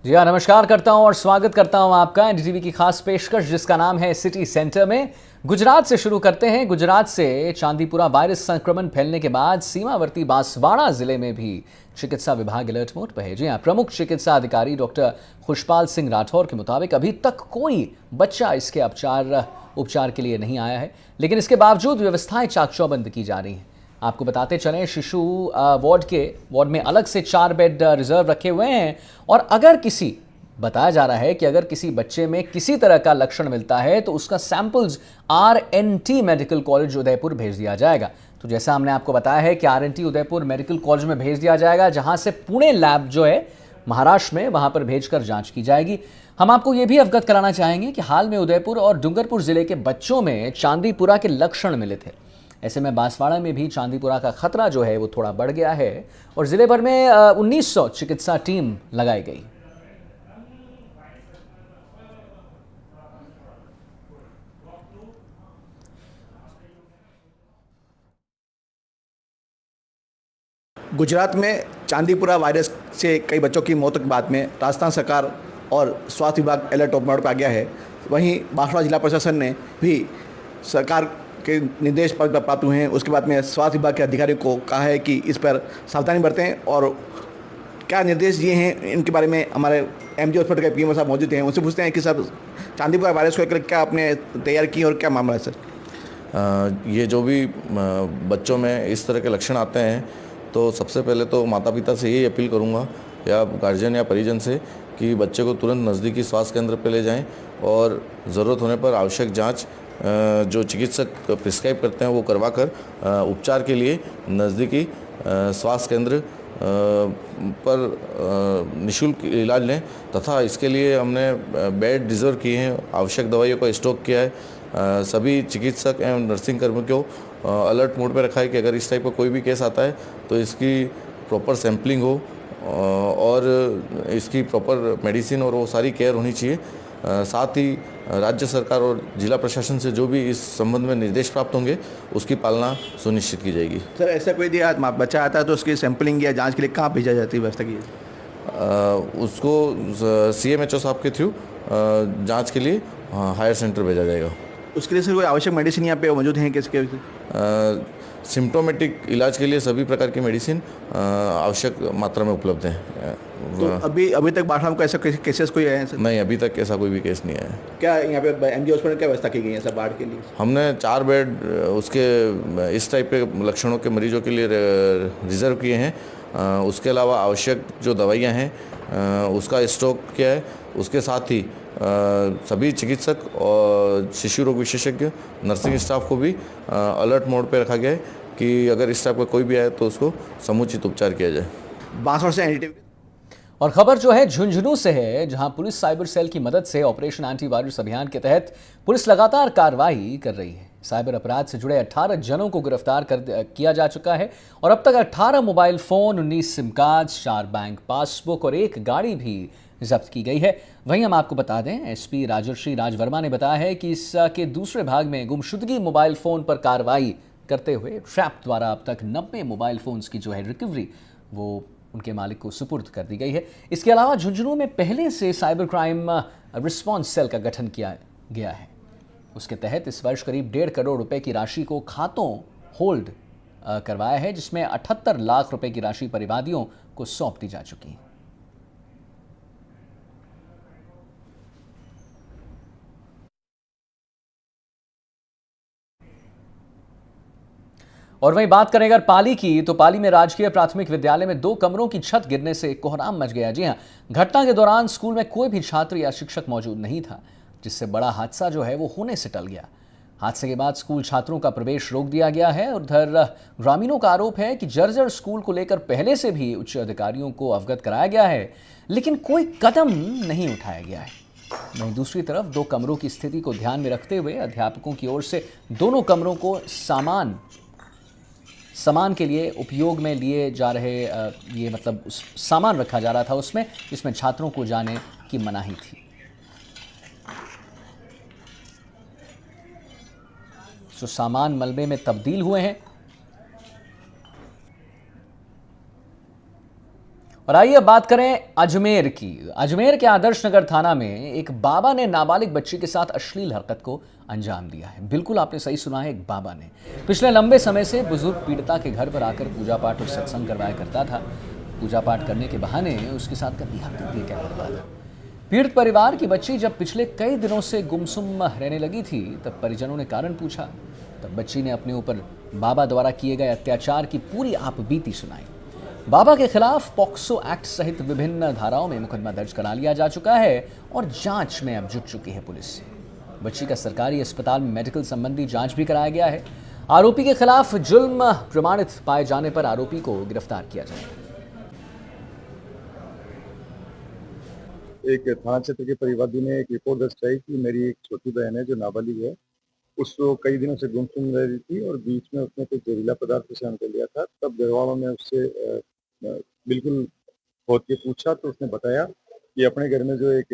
जी हाँ, नमस्कार करता हूँ और स्वागत करता हूँ आपका एनडीटीवी की खास पेशकश जिसका नाम है सिटी सेंटर में। गुजरात से शुरू करते हैं। गुजरात से चांदीपुरा वायरस संक्रमण फैलने के बाद सीमावर्ती बांसवाड़ा जिले में भी चिकित्सा विभाग अलर्ट मोड पर है। जी हाँ, प्रमुख चिकित्सा अधिकारी डॉक्टर खुशपाल सिंह राठौर के मुताबिक अभी तक कोई बच्चा इसके उपचार के लिए नहीं आया है, लेकिन इसके बावजूद व्यवस्थाएं चाक चौबंद की जा रही हैं। आपको बताते चलें, शिशु वार्ड में अलग से 4 बेड रिजर्व रखे हुए हैं और बताया जा रहा है कि अगर किसी बच्चे में किसी तरह का लक्षण मिलता है तो उसका samples RNT medical college Udaipur भेज दिया जाएगा। तो जैसा हमने आपको बताया है कि RNT उदयपुर मेडिकल कॉलेज में भेज दिया जाएगा, जहां से पुणे लैब जो है महाराष्ट्र में, वहां पर भेजकर जांच की जाएगी। हम आपको यह भी अवगत कराना चाहेंगे कि हाल में उदयपुर और डूंगरपुर जिले के बच्चों में चांदीपुरा के लक्षण मिले थे। ऐसे में बांसवाड़ा में भी चांदीपुरा का खतरा जो है वो थोड़ा बढ़ गया है और जिले भर में 1900 चिकित्सा टीम लगाई गई। गुजरात में चांदीपुरा वायरस से कई बच्चों की मौत के बाद में राजस्थान सरकार और स्वास्थ्य विभाग अलर्ट मोड पर आ गया है। वहीं बांसवाड़ा जिला प्रशासन ने भी सरकार के निर्देश पर प्राप्त हुए हैं। उसके बाद में स्वास्थ्य विभाग के अधिकारियों को कहा है कि इस पर सावधानी बरतें और क्या निर्देश दिए हैं इनके बारे में हमारे MG हॉस्पिटल के PM साहब मौजूद हैं। उनसे पूछते हैं कि सर, चांदीपुरा वायरस को लेकर क्या आपने तैयार की और क्या मामला है सर? ये जो भी बच्चों में इस तरह के लक्षण आते हैं तो सबसे पहले तो माता पिता से यही अपील करूंगा या गार्जियन या परिजन से कि बच्चे को तुरंत नज़दीकी स्वास्थ्य केंद्र पे ले जाएं और ज़रूरत होने पर आवश्यक जांच जो चिकित्सक प्रिस्क्राइब करते हैं वो करवा कर उपचार के लिए नज़दीकी स्वास्थ्य केंद्र पर निःशुल्क इलाज लें। तथा इसके लिए हमने बेड रिजर्व किए हैं, आवश्यक दवाइयों का स्टॉक किया है। सभी चिकित्सक एवं नर्सिंग कर्मियों को अलर्ट मोड पर रखा है कि अगर इस टाइप का कोई भी केस आता है तो इसकी प्रॉपर सैम्पलिंग हो और इसकी प्रॉपर मेडिसिन और वो सारी केयर होनी चाहिए। साथ ही राज्य सरकार और जिला प्रशासन से जो भी इस संबंध में निर्देश प्राप्त होंगे उसकी पालना सुनिश्चित की जाएगी। सर, ऐसा कोई बच्चा आता है तो उसकी सैंपलिंग या जांच के लिए कहाँ भेजा जाती है, व्यवस्था की है? उसको CMHO साहब के थ्रू जांच के लिए हायर सेंटर भेजा जाएगा। उसके लिए सर कोई आवश्यक मेडिसिन यहाँ पे मौजूद हैं किसके? सिम्टोमेटिक इलाज के लिए सभी प्रकार की मेडिसिन आवश्यक मात्रा में उपलब्ध हैं। तो अभी तक बांसवाड़ा में ऐसा केसेस कोई आए हैं सर? नहीं, अभी तक ऐसा कोई भी केस नहीं आया है। क्या यहाँ पे MG हॉस्पिटल क्या व्यवस्था की गई है सर बाढ़ के लिए? हमने 4 बेड उसके इस टाइप के लक्षणों के मरीजों के लिए रिजर्व किए हैं। उसके अलावा आवश्यक जो दवाइयाँ हैं उसका स्टॉक किया है। उसके साथ ही सभी चिकित्सक और शिशु रोग विशेषज्ञ नर्सिंग स्टाफ को भी अलर्ट मोड पे रखा गया है कि अगर इस टाइप का कोई भी आए तो उसको समुचित उपचार किया जाए। बांसवाड़ा से NDTV। और खबर जो है झुंझुनू से है, जहां पुलिस साइबर सेल की मदद से ऑपरेशन एंटीवायरस अभियान के तहत पुलिस लगातार कार्रवाई कर रही है। साइबर अपराध से जुड़े 18 जनों को गिरफ्तार किया जा चुका है और अब तक 18 mobile phone, 19 SIM card, 4 bank passbook और 1 गाड़ी भी जब्त की गई है। वहीं हम आपको बता दें, SP राजर्षि राज वर्मा ने बताया है कि इसके दूसरे भाग में गुमशुदगी मोबाइल फोन पर कार्रवाई करते हुए ट्रैप द्वारा अब तक 90 मोबाइल फोन्स की जो है रिकवरी वो उनके मालिक को सुपुर्द कर दी गई है। इसके अलावा झुंझुनू में पहले से साइबर क्राइम रिस्पॉन्स सेल का गठन किया गया है। उसके तहत इस वर्ष करीब 1.5 करोड़ रुपए की राशि को खातों होल्ड करवाया है, जिसमें 78 लाख रुपए की राशि परिवादियों को सौंप दी जा चुकी है। और वहीं बात करें अगर पाली की, तो पाली में राजकीय प्राथमिक विद्यालय में 2 कमरों की छत गिरने से कोहराम मच गया। जी हां, घटना के दौरान स्कूल में कोई भी छात्र या शिक्षक मौजूद नहीं था, जिससे बड़ा हादसा जो है वो होने से टल गया। हादसे के बाद स्कूल छात्रों का प्रवेश रोक दिया गया है। उधर ग्रामीणों का आरोप है कि जर्जर स्कूल को लेकर पहले से भी उच्च अधिकारियों को अवगत कराया गया है, लेकिन कोई कदम नहीं उठाया गया है। वहीं दूसरी तरफ 2 कमरों की स्थिति को ध्यान में रखते हुए अध्यापकों की ओर से दोनों कमरों को सामान के लिए उपयोग में लिए जा रहे ये मतलब सामान रखा जा रहा था उसमें, जिसमें छात्रों को जाने की मनाही थी। जो सामान मलबे में तब्दील हुए हैं और आइए अब बात करें अजमेर की। अजमेर के आदर्श नगर थाना में एक बाबा ने नाबालिग बच्ची के साथ अश्लील हरकत को अंजाम दिया है। बिल्कुल आपने सही सुना है, एक बाबा ने पिछले लंबे समय से बुजुर्ग पीड़िता के घर पर आकर पूजा पाठ और सत्संग करवाया करता था। पूजा पाठ करने के बहाने उसके साथ गंदी हरकतें क्या करता था। पीड़ित परिवार की बच्ची जब पिछले कई दिनों से गुमसुम रहने लगी थी, तब परिजनों ने कारण पूछा। तब बच्ची ने अपने ऊपर बाबा द्वारा किए गए अत्याचार की पूरी आपबीती सुनाई। बाबा के खिलाफ पॉक्सो एक्ट सहित विभिन्न धाराओं में मुकदमा दर्ज करा लिया जा चुका है और जांच में अब जुट चुकी है पुलिस। बच्ची का सरकारी अस्पताल में मेडिकल संबंधी जांच भी कराया गया है। आरोपी के खिलाफ जुल्म प्रमाणित पाए जाने पर आरोपी को गिरफ्तार किया जाएगा। एक थाना क्षेत्र के परिवादी ने एक रिपोर्ट दर्ज कराई कि मेरी एक छोटी बहन है जो नाबालिग है, उसको कई दिनों से गुमसुम रह रही थी और बीच में उसने कुछ जहरीला पदार्थ सेवन कर लिया था। तब घर वालों ने उससे बिल्कुल खोद के पूछा तो उसने बताया कि अपने घर में जो एक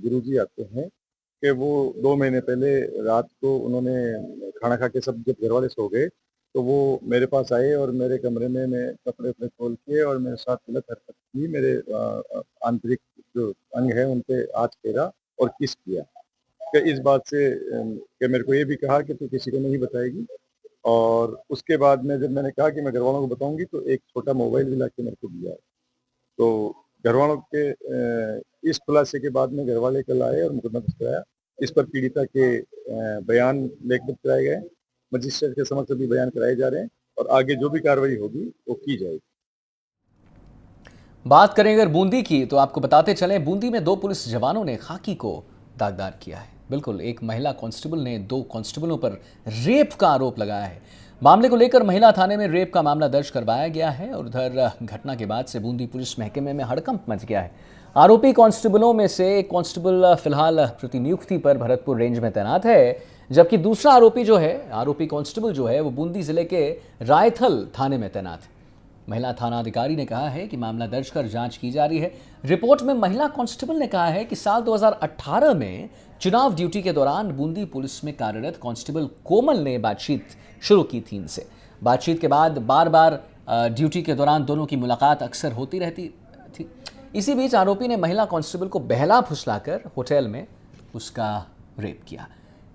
गुरुजी आते हैं कि वो 2 महीने पहले रात को उन्होंने खाना खा के सब जब घर वाले सो गए तो वो मेरे पास आए और मेरे कमरे में मैं कपड़े अपने खोल के और मेरे साथ गलत हरकत की, मेरे आंतरिक जो अंग है उन पे हाथ फेरा और किस किया। कि इस बात से कि मेरे को ये भी कहा कि तू किसी को नहीं बताएगी। और उसके बाद में जब मैंने कहा कि मैं घर वालों को बताऊंगी तो एक छोटा मोबाइल भी ला के मेरे को दिया है। तो घर वालों के इस खुलासे के बाद में घर वाले कल आए और मुकदमा दर्ज कराया। इस पर पीड़िता के बयान लिखित कराए गए, मजिस्ट्रेट के समक्ष भी बयान कराए जा रहे हैं और आगे जो भी कार्रवाई होगी वो की जाएगी। बात करें अगर बूंदी की, तो आपको बताते चलें बूंदी में 2 पुलिस जवानों ने खाकी को दागदार किया है। बिल्कुल, एक महिला कांस्टेबल ने 2 कांस्टेबलों पर रेप का आरोप लगाया है। मामले को लेकर महिला थाने में रेप का मामला दर्ज करवाया गया है और उधर घटना के बाद से बूंदी पुलिस महकमे में हड़कंप मच गया है। आरोपी कांस्टेबलों में से एक कांस्टेबल फिलहाल प्रतिनियुक्ति पर भरतपुर रेंज में तैनात है, जबकि दूसरा आरोपी कांस्टेबल जो है वो बूंदी जिले के रायथल थाने में तैनात है। महिला थाना अधिकारी ने कहा है कि मामला दर्ज कर जांच की जा रही है। रिपोर्ट में महिला कांस्टेबल ने कहा है कि साल 2018 में चुनाव ड्यूटी के दौरान बूंदी पुलिस में कार्यरत कांस्टेबल कोमल ने बातचीत शुरू की थी इनसे। बातचीत के बाद बार बार ड्यूटी के दौरान दोनों की मुलाकात अक्सर होती रहती थी। इसी बीच आरोपी ने महिला कांस्टेबल को बहला फुसलाकर होटल में उसका रेप किया।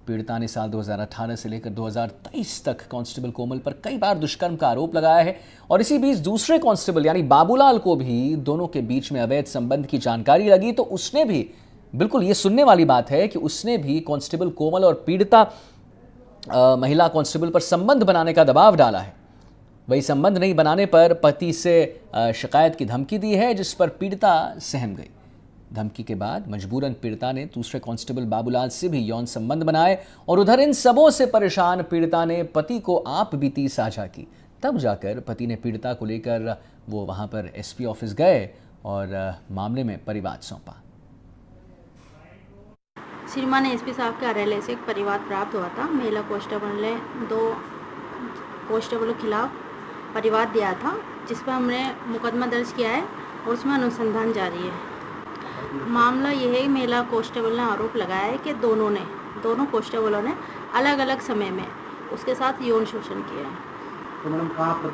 पीड़िता ने साल 2018 से लेकर 2023 तक कांस्टेबल कोमल पर कई बार दुष्कर्म का आरोप लगाया है और इसी बीच दूसरे कांस्टेबल यानी बाबूलाल को भी दोनों के बीच में अवैध संबंध की जानकारी लगी, तो उसने भी, बिल्कुल ये सुनने वाली बात है कि उसने भी कांस्टेबल कोमल और पीड़िता महिला कांस्टेबल पर संबंध बनाने का दबाव डाला है। वही संबंध नहीं बनाने पर पति से शिकायत की धमकी दी है, जिस पर पीड़िता सहम गई। धमकी के बाद मजबूरन पीड़िता ने दूसरे कांस्टेबल बाबूलाल से भी यौन संबंध बनाए और उधर इन सबों से परेशान पीड़िता ने पति को आप बीती साझा की। तब जाकर पति ने पीड़िता को लेकर वो वहां पर एसपी ऑफिस गए और मामले में परिवाद सौंपा। श्रीमान एसपी साहब के कार्यालय से एक परिवाद प्राप्त हुआ था। महिला कांस्टेबल ने 2 कांस्टेबलों के खिलाफ परिवाद दिया था, जिस पर हमने मुकदमा दर्ज किया है और उसमें अनुसंधान जारी है। मामला यह है, महिला कांस्टेबल ने आरोप लगाया है कि दोनों कांस्टेबलों ने अलग अलग समय में उसके साथ यौन शोषण किया है। तो मैडम कहाँ पर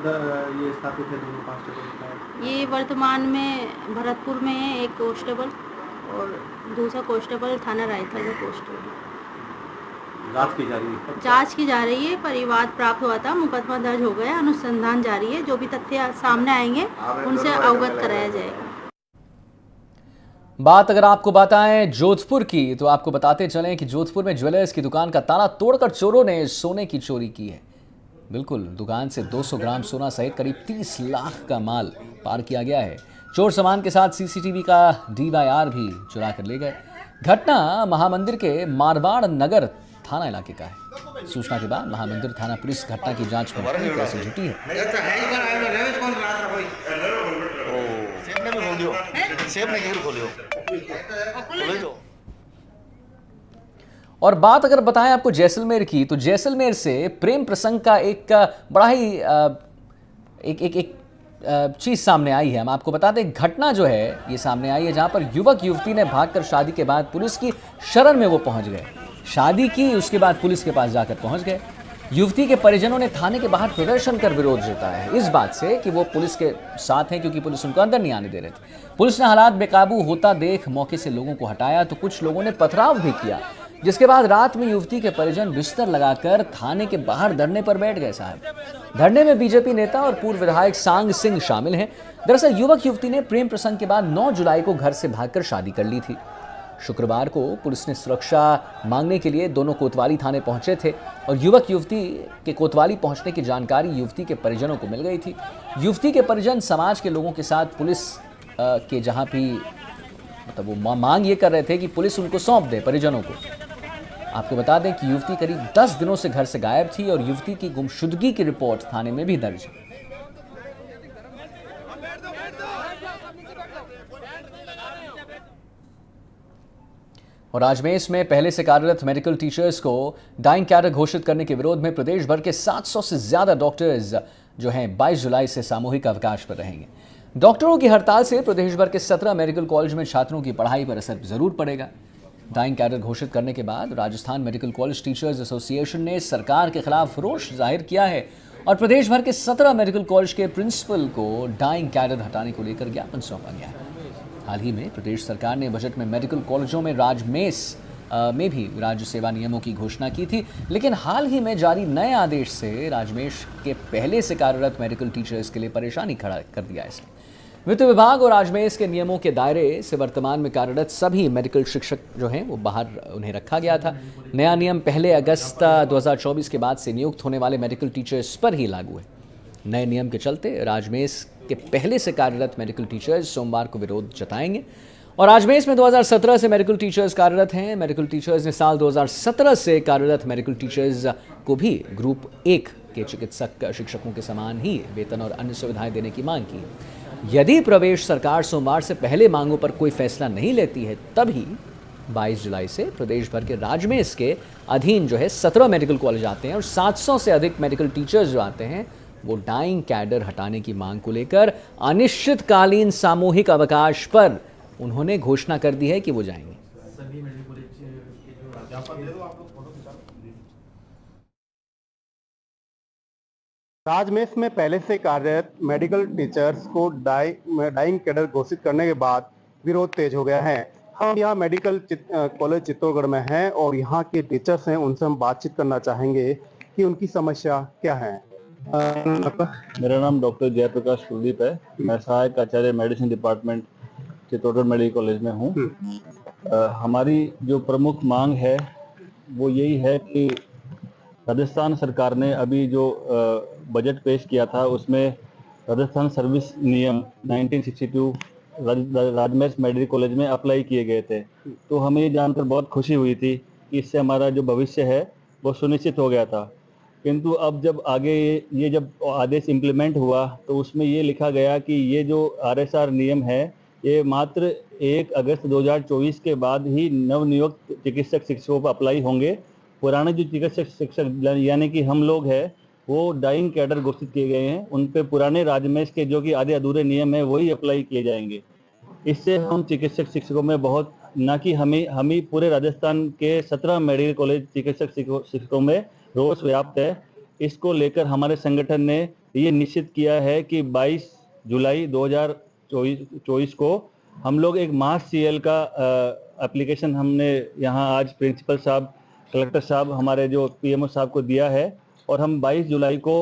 ये स्थापित है दोनों कांस्टेबल? ये वर्तमान में भरतपुर में है एक कांस्टेबल और दूसरा कांस्टेबल थाना रायथल में पोस्ट है। जांच की जा रही है। परिवाद प्राप्त हुआ था, मुकदमा दर्ज हो गया, अनुसंधान जारी है। जो भी तथ्य सामने आएंगे उनसे अवगत कराया जाएगा। बात अगर आपको बताएं जोधपुर की, तो आपको बताते चलें कि जोधपुर में ज्वेलर्स की दुकान का ताला तोड़कर चोरों ने सोने की चोरी की है। बिल्कुल, दुकान से 200 ग्राम सोना सहित करीब 30 लाख का माल पार किया गया है। चोर सामान के साथ सीसीटीवी का DVR भी चुरा कर ले गए। घटना महामंदिर के मारवाड़ नगर थाना इलाके का है। सूचना के बाद महामंदिर थाना पुलिस घटना की जांच में पूरी तरह से जुटी है। और बात अगर बताएं आपको जैसलमेर की, तो जैसलमेर से प्रेम प्रसंग का एक बड़ा ही एक चीज सामने आई है। हम आपको बता दें, घटना जो है ये सामने आई है जहां पर युवक युवती ने भागकर शादी के बाद पुलिस की शरण में वो पहुंच गए। शादी की, उसके बाद पुलिस के पास जाकर पहुंच गए। युवती के परिजनों ने थाने के बाहर प्रदर्शन कर विरोध जताया है इस बात से कि वो पुलिस के साथ हैं, क्योंकि पुलिस उनको अंदर नहीं आने दे रहे थे। पुलिस ने हालात बेकाबू होता देख मौके से लोगों को हटाया तो कुछ लोगों ने पथराव भी किया, जिसके बाद रात में युवती के परिजन बिस्तर लगाकर थाने के बाहर धरने पर बैठ गए। साहब, धरने में बीजेपी नेता और पूर्व विधायक सांग सिंह शामिल हैं। दरअसल युवक युवती ने प्रेम प्रसंग के बाद 9 जुलाई को घर से भागकर शादी कर ली थी। शुक्रवार को पुलिस ने सुरक्षा मांगने के लिए दोनों कोतवाली थाने पहुंचे थे और युवक युवती के कोतवाली पहुंचने की जानकारी युवती के परिजनों को मिल गई थी। युवती के परिजन समाज के लोगों के साथ पुलिस के जहां भी मतलब वो मांग ये कर रहे थे कि पुलिस उनको सौंप दे परिजनों को। आपको बता दें कि युवती करीब 10 दिनों से घर से गायब थी और युवती की गुमशुदगी की रिपोर्ट थाने में भी दर्ज है। और राजमेश में पहले से कार्यरत मेडिकल टीचर्स को डाइंग कैडर घोषित करने के विरोध में प्रदेश भर के 700 से ज्यादा डॉक्टर्स जो हैं 22 जुलाई से सामूहिक अवकाश पर रहेंगे। डॉक्टरों की हड़ताल से प्रदेश भर के 17 मेडिकल कॉलेज में छात्रों की पढ़ाई पर असर जरूर पड़ेगा। डाइंग कैडर घोषित करने के बाद Rajasthan medical college teachers association ने सरकार के खिलाफ रोष जाहिर किया है और प्रदेश भर के 17 मेडिकल कॉलेज के प्रिंसिपल को डाइंग कैडर हटाने को लेकर ज्ञापन सौंपा गया है। हाल ही में प्रदेश सरकार ने बजट में मेडिकल कॉलेजों में राजमेश में भी राज्य सेवा नियमों की घोषणा की थी, लेकिन हाल ही में जारी नए आदेश से राजमेश के पहले से कार्यरत मेडिकल टीचर्स के लिए परेशानी खड़ा कर दिया है। इसने वित्त विभाग और राजमेश के नियमों के दायरे से वर्तमान में कार्यरत सभी मेडिकल शिक्षक जो हैं वो बाहर उन्हें रखा गया था। नया नियम 1 अगस्त 2024 के बाद से नियुक्त होने वाले मेडिकल टीचर्स पर ही लागू है। नए नियम के चलते राजमेश के पहले से कार्यरत मेडिकल टीचर्स सोमवार को विरोध जताएंगे। और राजमेश में 2017 से मेडिकल टीचर्स कार्यरत हैं। मेडिकल टीचर्स ने साल 2017 से कार्यरत मेडिकल टीचर्स को भी ग्रुप 1 के चिकित्सक शिक्षकों के समान ही वेतन और अन्य सुविधाएं देने की मांग की। यदि प्रदेश सरकार सोमवार से पहले मांगों पर कोई फैसला नहीं लेती है, तभी 22 जुलाई से प्रदेश भर के राजमेश के अधीन जो है 17 मेडिकल कॉलेज आते हैं और 700 से अधिक मेडिकल टीचर्स जो आते हैं वो डाइंग कैडर हटाने की मांग को लेकर अनिश्चितकालीन सामूहिक अवकाश पर उन्होंने घोषणा कर दी है कि वो जाएंगे। राजमेश में पहले से कार्यरत मेडिकल टीचर्स को डाइंग कैडर घोषित करने के बाद विरोध तेज हो गया है। हम यहाँ मेडिकल कॉलेज चित्तौड़गढ़ में हैं और यहाँ के टीचर्स हैं, उनसे हम बातचीत करना चाहेंगे कि उनकी समस्या क्या है। मेरा नाम डॉक्टर जयप्रकाश कुलदीप है। मैं सहायक आचार्य medicine department Chittorgarh medical college में हूँ। हमारी जो प्रमुख मांग है वो यही है कि राजस्थान सरकार ने अभी जो बजट पेश किया था उसमें राजस्थान सर्विस नियम 1962 राजमेश मेडिकल कॉलेज में अप्लाई किए गए थे। तो हमें ये जानकर बहुत खुशी हुई थी कि इससे हमारा जो भविष्य है वो सुनिश्चित हो गया था। किंतु अब जब आगे ये जब आदेश इम्प्लीमेंट हुआ तो उसमें ये लिखा गया कि ये जो RSR नियम है ये मात्र 1 अगस्त 2024 के बाद ही नवनियुक्त चिकित्सक शिक्षकों पर अप्लाई होंगे। पुराने जो चिकित्सक शिक्षक यानी कि हम लोग हैं वो डाइंग कैडर घोषित किए गए हैं, उन पे पुराने राजमेश के जो कि आधे अधूरे नियम है वही अप्लाई किए जाएंगे। इससे हम चिकित्सक शिक्षकों में बहुत ना कि हम ही पूरे राजस्थान के 17 मेडिकल कॉलेज चिकित्सक शिक्षकों में रोष व्याप्त है। इसको लेकर हमारे संगठन ने ये निश्चित किया है कि 22 जुलाई 2024 को हम लोग एक मास CL का एप्लीकेशन हमने यहाँ आज प्रिंसिपल साहब, कलेक्टर साहब, हमारे जो PMO साहब को दिया है और हम 22 जुलाई को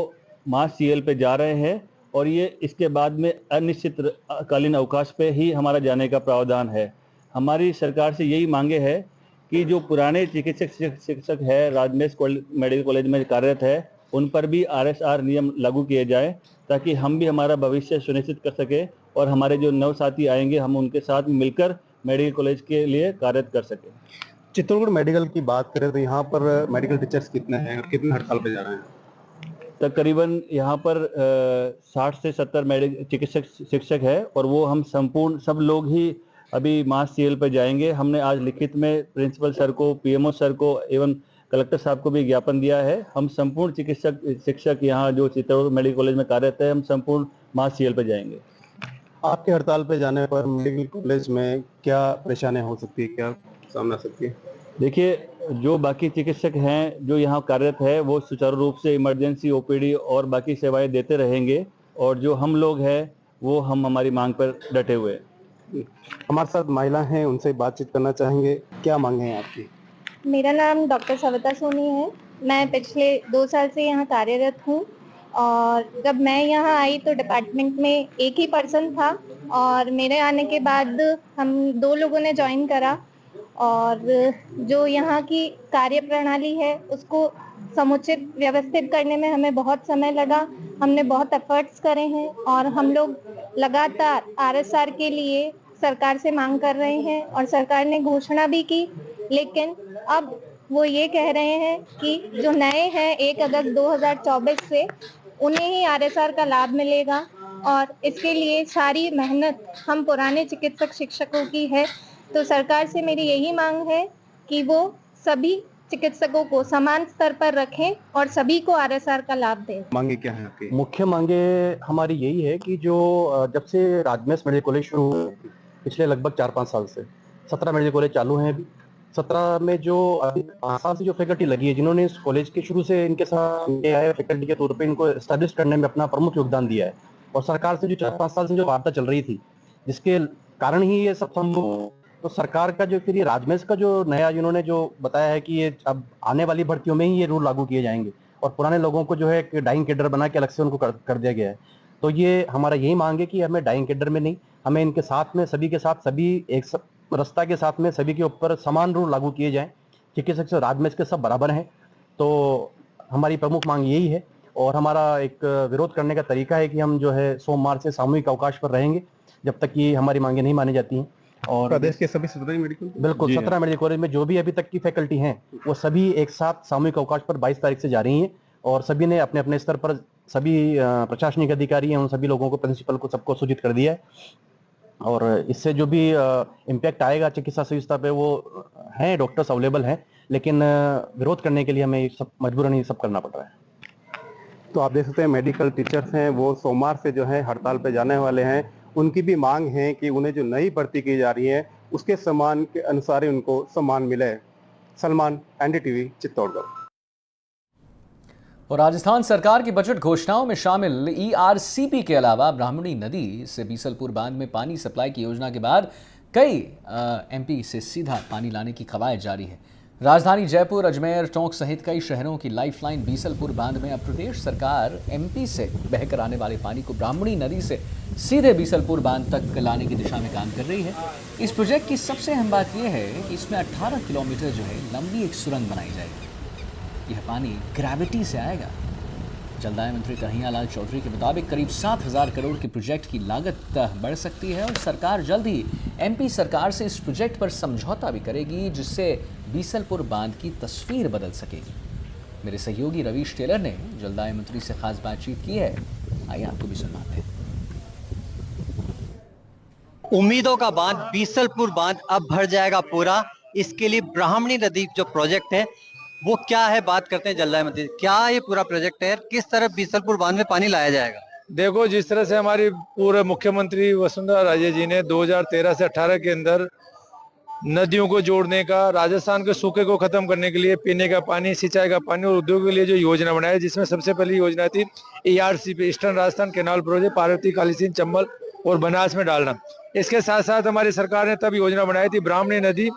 मास CL पे जा रहे हैं और ये इसके बाद में अनिश्चितकालीन अवकाश पे ही हमारा जाने का प्रावधान है। हमारी सरकार से यही मांगे है कि जो पुराने चिकित्सक शिक्षक है राजमेश मेडिकल कॉलेज में कार्यरत है उन पर भी RSR नियम लागू किए जाए ताकि हम भी हमारा भविष्य सुनिश्चित कर सके और हमारे जो नव साथी आएंगे हम उनके साथ मिलकर मेडिकल कॉलेज के लिए कार्य कर सकें। चित्तौड़गढ़ मेडिकल की बात करें तो यहाँ पर मेडिकल टीचर्स कितने हैं और कितने हड़ताल पे जा रहे हैं? तकरीबन यहाँ पर 60 से 70 चिकित्सक शिक्षक है और वो हम संपूर्ण सब लोग ही अभी मास CL पर जाएंगे। हमने आज लिखित में प्रिंसिपल सर को, PMO सर को एवं कलेक्टर साहब को भी ज्ञापन दिया है। हम संपूर्ण चिकित्सक शिक्षक यहाँ जो चित्तौड़गढ़ मेडिकल कॉलेज में कार्यरत है हम संपूर्ण मास CL पर जाएंगे। आपके हड़ताल पे जाने पर मेडिकल कॉलेज में क्या परेशानियां हो सकती है, क्या सामना आ सकती है? देखिए जो बाकी चिकित्सक हैं जो यहाँ कार्यरत है वो सुचारू रूप से इमरजेंसी ओपीडी और बाकी सेवाएं देते रहेंगे, और जो हम लोग हैं वो हम हमारी मांग पर डटे हुए हैं। हमारे साथ महिला हैं, उनसे बातचीत करना चाहेंगे। क्या मांगे हैं आपकी? मेरा नाम डॉक्टर सविता सोनी है। मैं पिछले 2 साल से यहाँ कार्यरत हूँ और जब मैं यहाँ आई तो डिपार्टमेंट में एक ही पर्सन था और मेरे आने के बाद हम 2 लोगों ने ज्वाइन करा और जो यहाँ की कार्य प्रणाली है उसको समुचित व्यवस्थित करने में हमें बहुत समय लगा। हमने बहुत एफर्ट्स करे हैं और हम लोग लगातार आरएसआर के लिए सरकार से मांग कर रहे हैं और सरकार ने घोषणा भी की, लेकिन अब वो ये कह रहे हैं कि जो नए हैं 1 अगस्त 2024 से उन्हें ही आरएसआर का लाभ मिलेगा और इसके लिए सारी मेहनत हम पुराने चिकित्सक शिक्षकों की है। तो सरकार से मेरी यही मांग है कि वो सभी चिकित्सकों को समान स्तर पर रखें और सभी को आरएसआर का लाभ दें। मांगे क्या है आपकी? मुख्य मांगे हमारी यही है कि जो जब से राजमेश मेडिकल कॉलेज शुरू हुए पिछले लगभग 4-5 साल से 17 मेडिकल कॉलेज चालू हैं। अभी 17 में जो अभी 5 साल से जो फैकल्टी लगी है, जिन्होंने इस कॉलेज के शुरू से इनके साथ आए फैकल्टी के तौर पे इनको एस्टैब्लिश करने में अपना प्रमुख योगदान दिया है। और सरकार से जो 4-5 साल से जो वार्ता चल रही थी जिसके कारण ही ये सब संभव, तो सरकार का जो फिर ये राजमेश का जो नया इन्होंने जो बताया है कि ये अब आने वाली भर्तियों में ही ये रूल लागू किए जाएंगे और पुराने लोगों को जो है डाइंग कैडर बना के अलग से उनको कर दिया गया है। तो ये हमारा यही मांग है कि हमें डाइंग कैडर में नहीं, हमें इनके साथ में सभी के साथ सभी एक रास्ता के साथ में सभी के ऊपर समान रूल लागू किए जाएं। चिकित्सक से राजमेश के सब बराबर हैं। तो हमारी प्रमुख मांग यही है और हमारा एक विरोध करने का तरीका है कि हम जो है सोमवार से सामूहिक अवकाश पर रहेंगे जब तक कि हमारी मांगे नहीं मानी जाती हैं। और प्रदेश के सभी 17 मेडिकल, बिल्कुल 17 मेडिकल कॉलेज में जो भी अभी तक की फैकल्टी हैं वो सभी एक साथ सामूहिक अवकाश पर 22 तारीख से जा रही हैं और सभी ने अपने अपने स्तर पर सभी प्रशासनिक अधिकारी हैं उन सभी लोगों को, प्रिंसिपल को, सबको सूचित कर दिया है। और इससे जो भी इम्पैक्ट आएगा चिकित्सा व्यवस्था पे वो हैं, डॉक्टर्स अवेलेबल हैं, लेकिन विरोध करने के लिए हमें सब मजबूरन ये सब करना पड़ रहा है। तो आप देख सकते हैं मेडिकल टीचर्स हैं वो सोमवार से जो है हड़ताल पे जाने वाले हैं। उनकी भी मांग है कि उन्हें जो नई भर्ती की जा रही है उसके समान के अनुसार ही उनको सम्मान मिले। सलमान, एनडीटीवी, चित्तौड़गढ़। और राजस्थान सरकार की बजट घोषणाओं में शामिल ईआरसीपी के अलावा ब्राह्मणी नदी से बीसलपुर बांध में पानी सप्लाई की योजना के बाद कई एमपी से सीधा पानी लाने की कवायद जारी है। राजधानी जयपुर, अजमेर, टोंक सहित कई शहरों की लाइफलाइन बीसलपुर बांध में अब प्रदेश सरकार एमपी से बहकर आने वाले पानी को ब्राह्मणी नदी से सीधे बीसलपुर बांध तक लाने की दिशा में काम कर रही है। इस प्रोजेक्ट की सबसे अहम बात यह है कि इसमें 18 किलोमीटर जो है लंबी एक सुरंग बनाई जाएगी। यह पानी ग्रेविटी से आएगा। जलदाय मंत्री कन्हैया लाल चौधरी के मुताबिक करीब 7,000 करोड़ के प्रोजेक्ट की लागत बढ़ सकती है और सरकार जल्द ही एमपी सरकार से इस प्रोजेक्ट पर समझौता भी करेगी जिससे बीसलपुर बांध की तस्वीर बदल सकेगी। मेरे सहयोगी रवीश टेलर ने जलदाय मंत्री से खास बातचीत की है, आइए आपको भी सुनाते हैं। उम्मीदों का बांध बीसलपुर बांध अब भर जाएगा पूरा। इसके लिए ब्राह्मणी नदी जो प्रोजेक्ट है वो क्या है, बात करते हैं जलदाय मंत्री। क्या ये पूरा प्रोजेक्ट है, किस तरह बीसलपुर बांध में पानी लाया जाएगा? देखो, जिस तरह से हमारी पूरे मुख्यमंत्री वसुंधरा राजे जी ने 2013 से 18 के अंदर नदियों को जोड़ने का, राजस्थान के सूखे को खत्म करने के लिए पीने का पानी, सिंचाई का पानी और उद्योग के लिए जो योजना बनाई, जिसमें सबसे पहली योजना थी ERCP, eastern Rajasthan canal project, Parvati, Kalisindh, Chambal और बनास में डालना। इसके साथ साथ हमारी सरकार ने तब योजना बनाई थी ब्राह्मणी नदी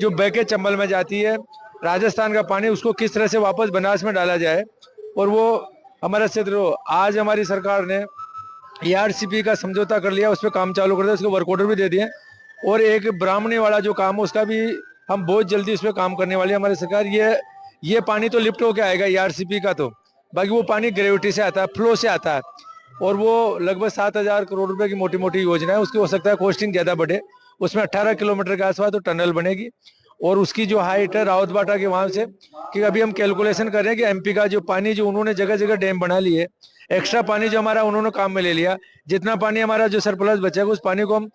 जो बह के चंबल में जाती है, राजस्थान का पानी, उसको किस तरह से वापस बनास में डाला जाए और वो हमारा क्षेत्र हो। आज हमारी सरकार ने ईआरसीपी का समझौता कर लिया, उस पर काम चालू कर दिया, उसको वर्क ऑर्डर भी दे दिए और एक ब्राह्मणी वाला जो काम है उसका भी हम बहुत जल्दी उस पर काम करने वाली है हमारी सरकार। ये पानी तो लिफ्ट होकर आएगा ईआरसीपी का, तो बाकी वो पानी ग्रेविटी से आता है, फ्लो से आता है और वो लगभग 7,000 करोड़ रुपए की मोटी मोटी योजना है। उसकी हो सकता है कॉस्टिंग ज़्यादा बढ़े। उसमें 18 किलोमीटर के आसपास तो टनल बनेगी और उसकी जो हाइट है रावत बाटा के वहां से, कि अभी हम कैलकुलेशन कर रहे हैं कि एमपी का जो पानी जो उन्होंने जगह जगह डैम बना लिए, एक्स्ट्रा पानी जो हमारा उन्होंने काम में ले लिया, जितना पानी हमारा जो सरप्लस बचेगा उस पानी को हम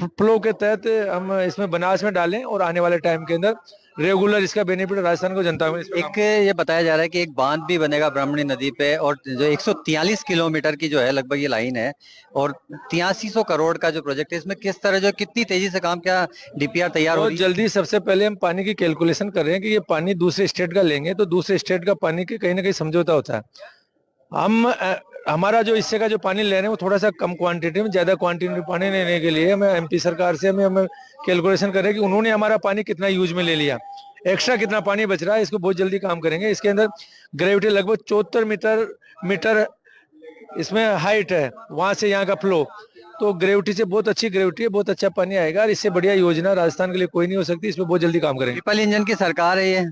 फ्लो के तहत हम इसमें बनास में डालें और आने वाले टाइम के अंदर रेगुलर इसका बेनिफिट राजस्थान को जनता में एक ये बताया जा रहा है कि एक बांध भी बनेगा ब्राह्मणी नदी पे, और जो 143 किलोमीटर की जो है लगभग ये लाइन है, और 8300 करोड़ का जो प्रोजेक्ट है, इसमें किस तरह जो कितनी तेजी से काम, क्या डीपीआर तैयार हो बहुत रही है? जल्दी सबसे पहले हम पानी की कैलकुलेशन कर रहे हैं कि ये पानी दूसरे स्टेट का लेंगे तो दूसरे स्टेट का पानी के कहीं ना कहीं समझौता होता है। हमारा जो हिस्से का जो पानी ले रहे हैं वो थोड़ा सा कम क्वांटिटी में, ज्यादा क्वांटिटी में पानी लेने के लिए हमें एमपी सरकार से हमें कैलकुलेशन कर रहे हैं कि उन्होंने हमारा पानी कितना यूज में ले लिया, एक्स्ट्रा कितना पानी बच रहा है, इसको बहुत जल्दी काम करेंगे। इसके अंदर ग्रेविटी लगभग 74 मीटर इसमें हाइट है, वहां से यहाँ का फ्लो, तो ग्रेविटी से बहुत अच्छी ग्रेविटी है, बहुत अच्छा पानी आएगा, और इससे बढ़िया योजना राजस्थान के लिए कोई नहीं हो सकती। इसमें बहुत जल्दी काम करेंगे। ट्रिपल इंजन की सरकार है ये,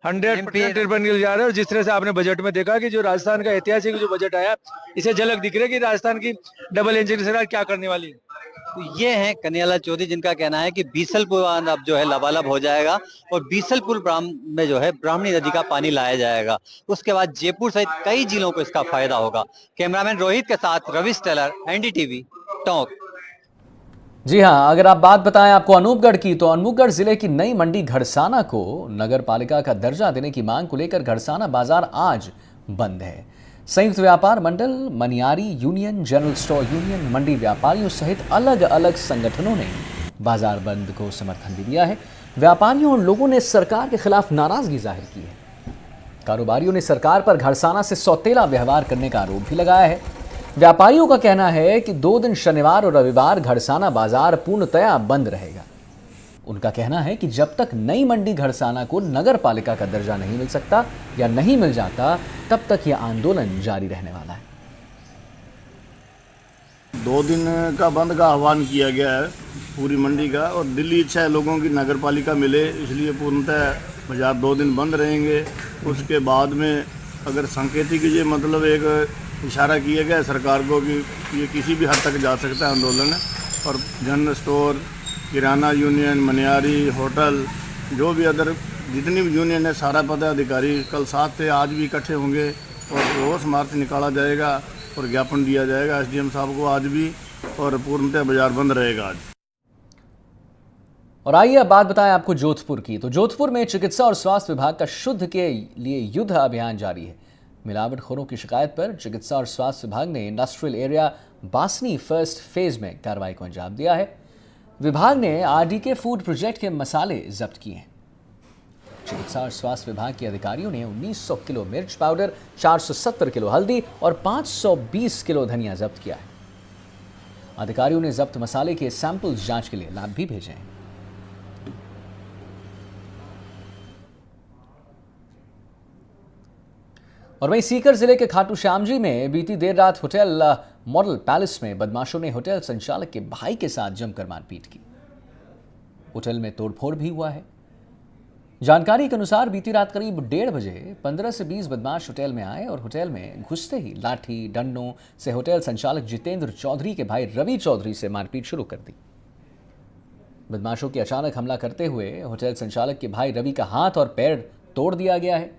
100% ट्रिपल इंजन जा रहा है। और जिस तरह से आपने बजट में देखा कि जो राजस्थान का ऐतिहासिक जो बजट आया, इसे झलक दिख रही है कि राजस्थान की डबल इंजन की सरकार क्या करने वाली है। तो ये हैं कन्हैयालाल चौधरी, जिनका कहना है कि बीसलपुर बांध अब जो है लबालब हो जाएगा और बीसलपुर में जो है ब्राह्मणी नदी का पानी लाया जाएगा। उसके बाद जयपुर सहित कई जिलों को इसका फायदा होगा। कैमरामैन रोहित के साथ रवि टेलर, एनडीटीवी, टोंक। जी हां, अगर आप बात बताएं आपको अनूपगढ़ की, तो अनूपगढ़ जिले की नई मंडी घड़साना को नगर पालिका का दर्जा देने की मांग को लेकर घड़साना बाजार आज बंद है। संयुक्त व्यापार मंडल, मनियारी यूनियन, जनरल स्टोर यूनियन, मंडी व्यापारियों सहित अलग अलग संगठनों ने बाजार बंद को समर्थन भी दिया है। व्यापारियों और लोगों ने सरकार के खिलाफ नाराजगी जाहिर की है। कारोबारियों ने सरकार पर घड़साना से सौतेला व्यवहार करने का आरोप भी लगाया है। व्यापारियों का कहना है कि 2 दिन शनिवार और रविवार घड़साना बाजार पूर्णतया बंद रहेगा। उनका कहना है कि जब तक नई मंडी घड़साना को नगर पालिका का दर्जा नहीं मिल सकता या नहीं मिल जाता, तब तक यह आंदोलन जारी रहने वाला है। 2 दिन का बंद का आह्वान किया गया है पूरी मंडी का, और दिल्ली इच्छा है लोगों की नगर पालिका मिले, इसलिए पूर्णतः बाजार 2 दिन बंद रहेंगे। उसके बाद में अगर सांकेतिक ये मतलब एक इशारा किया गया है सरकार को कि ये किसी भी हद तक जा सकता है आंदोलन, और जनरल स्टोर, किराना यूनियन, मनियारी, होटल, जो भी अदर जितनी भी यूनियन है, सारा पदाधिकारी कल 7 से आज भी इकट्ठे होंगे और रोष मार्च निकाला जाएगा और ज्ञापन दिया जाएगा एसडीएम साहब को आज भी, और पूर्णतः बाजार बंद रहेगा आज। और आइए अब बात बताएं आपको जोधपुर की, तो जोधपुर में चिकित्सा और स्वास्थ्य विभाग का शुद्ध के लिए युद्ध अभियान जारी है। मिलावटखोरों की शिकायत पर चिकित्सा और स्वास्थ्य विभाग ने industrial area Basni first phase में कार्रवाई को अंजाम दिया है। विभाग ने आरडीके फूड प्रोजेक्ट के मसाले जब्त किए हैं। चिकित्सा और स्वास्थ्य विभाग के अधिकारियों ने 1900 किलो मिर्च पाउडर, 470 किलो हल्दी और 520 किलो धनिया जब्त किया है। अधिकारियों ने जब्त मसाले के सैंपल जांच के लिए लैब भी भेजे हैं। और वहीं सीकर जिले के खाटू श्यामजी में बीती देर रात होटल मॉडल पैलेस में बदमाशों ने होटल संचालक के भाई के साथ जमकर मारपीट की। होटल में तोड़फोड़ भी हुआ है। जानकारी के अनुसार बीती रात करीब 1:30 बजे 15 से 20 बदमाश होटल में आए और होटल में घुसते ही लाठी डंडों से होटल संचालक जितेंद्र चौधरी के भाई रवि चौधरी से मारपीट शुरू कर दी। बदमाशों के अचानक हमला करते हुए होटल संचालक के भाई रवि का हाथ और पैर तोड़ दिया गया है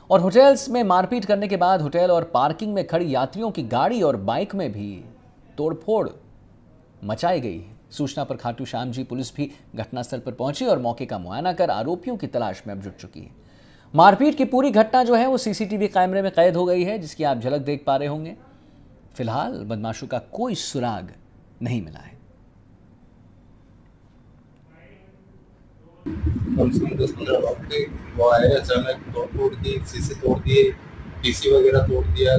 और होटल्स में मारपीट करने के बाद होटल और पार्किंग में खड़ी यात्रियों की गाड़ी और बाइक में भी तोड़फोड़ मचाई गई है। सूचना पर खाटू श्यामजी पुलिस भी घटनास्थल पर पहुंची और मौके का मुआयना कर आरोपियों की तलाश में अब जुट चुकी है। मारपीट की पूरी घटना जो है वो सीसीटीवी कैमरे में कैद हो गई है, जिसकी आप झलक देख पा रहे होंगे। फिलहाल बदमाशों का कोई सुराग नहीं मिला है। कम से कम 10-15 वक्त वो आए, अचानक तोड़ दी, शीशे तोड़ दिए, पीसी वगैरह तोड़ दिया।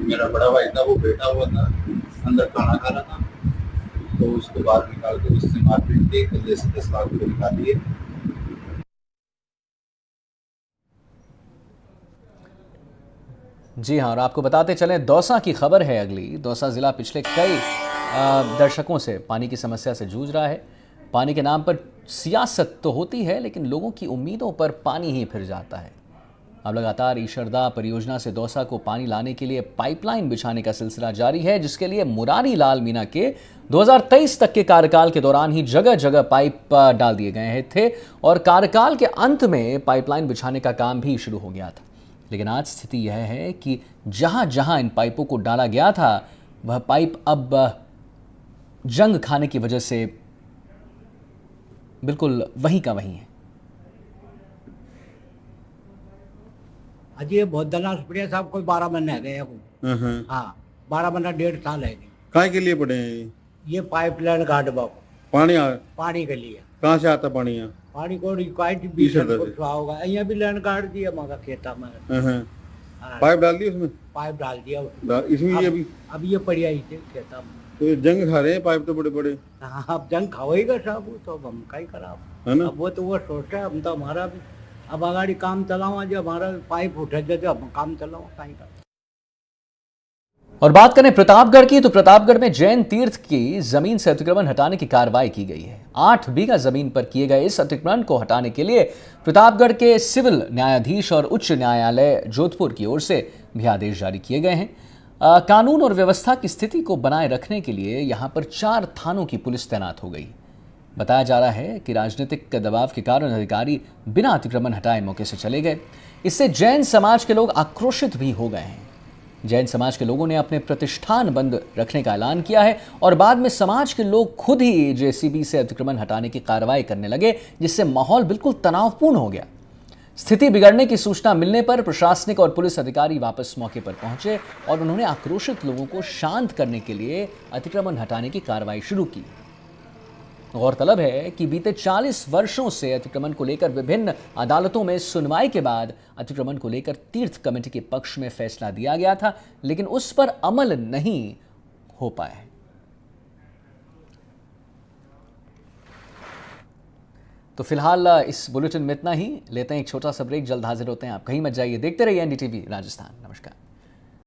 मेरा बड़ा भाई था, वो बैठा हुआ था अंदर खाना खा रहा था, तो उसको बाहर निकाल के उससे मारपीट की, गले से 10 लाख रुपए निकाल लिए। जी हाँ, और आपको बताते चलें दौसा की खबर है अगली। दौसा जिला पिछले कई दशकों से पानी की समस्या से जूझ रहा है। पानी के नाम पर सियासत तो होती है, लेकिन लोगों की उम्मीदों पर पानी ही फिर जाता है। अब लगातार ईशरदा परियोजना से दौसा को पानी लाने के लिए पाइपलाइन बिछाने का सिलसिला जारी है, जिसके लिए मुरारी लाल मीणा के 2023 तक के कार्यकाल के दौरान ही जगह जगह पाइप डाल दिए गए थे और कार्यकाल के अंत में पाइपलाइन बिछाने का काम भी शुरू हो गया था। लेकिन आज स्थिति यह है कि जहां जहां इन पाइपों को डाला गया था, वह पाइप अब जंग खाने की वजह से बिल्कुल वहीं का वहीं है। अजी ये बहुत दलाल बढ़िया साहब कोई 12 महीने है गए हाँ 12 महीना 1.5 साल है काय के लिए पड़े हैं ये पाइपलाइन गार्ड बाबू पानी के लिए कहाँ से आता पानी यहाँ पानी को रिक्वायर्ड 20 फुट होगा यहाँ भी लैंड गार्ड दिया हमारा खेता में पाइप डाल दिया उसमें पाइप डाल दिया इसमें ये अब ये पड़ी आई थी खेता में तो ये जंग खा रहे हैं पाइप तो बड़े बड़े हाँ अब जंग खावेगा साहब वो तो अब हम का ही करा है ना अब वो तो वो सोच रहे हम तो हमारा भी अब अगाड़ी काम चलाओ जो हमारा पाइप उठे जो हम काम चलाओ कहीं का। और बात करें प्रतापगढ़ की, तो प्रतापगढ़ में जैन तीर्थ की जमीन से अतिक्रमण हटाने की कार्रवाई की गई है। 8 बीघा जमीन पर किए गए इस अतिक्रमण को हटाने के लिए प्रतापगढ़ के सिविल न्यायाधीश और उच्च न्यायालय जोधपुर की ओर से भी आदेश जारी किए गए हैं। कानून और व्यवस्था की स्थिति को बनाए रखने के लिए यहां पर 4 थानों की पुलिस तैनात हो गई। बताया जा रहा है कि राजनीतिक दबाव के कारण अधिकारी बिना अतिक्रमण हटाए मौके से चले गए। इससे जैन समाज के लोग आक्रोशित भी हो गए हैं। जैन समाज के लोगों ने अपने प्रतिष्ठान बंद रखने का ऐलान किया है और बाद में समाज के लोग खुद ही जेसीबी से अतिक्रमण हटाने की कार्रवाई करने लगे, जिससे माहौल बिल्कुल तनावपूर्ण हो गया। स्थिति बिगड़ने की सूचना मिलने पर प्रशासनिक और पुलिस अधिकारी वापस मौके पर पहुंचे और उन्होंने आक्रोशित लोगों को शांत करने के लिए अतिक्रमण हटाने की कार्रवाई शुरू की। गौरतलब है कि बीते 40 वर्षों से अतिक्रमण को लेकर विभिन्न अदालतों में सुनवाई के बाद अतिक्रमण को लेकर तीर्थ कमेटी के पक्ष में फैसला दिया गया था, लेकिन उस पर अमल नहीं हो पाया है। तो फिलहाल इस बुलेटिन में इतना ही। लेते हैं एक छोटा सा ब्रेक, जल्द हाजिर होते हैं। आप कहीं मत जाइए, देखते रहिए एनडीटीवी राजस्थान। नमस्कार।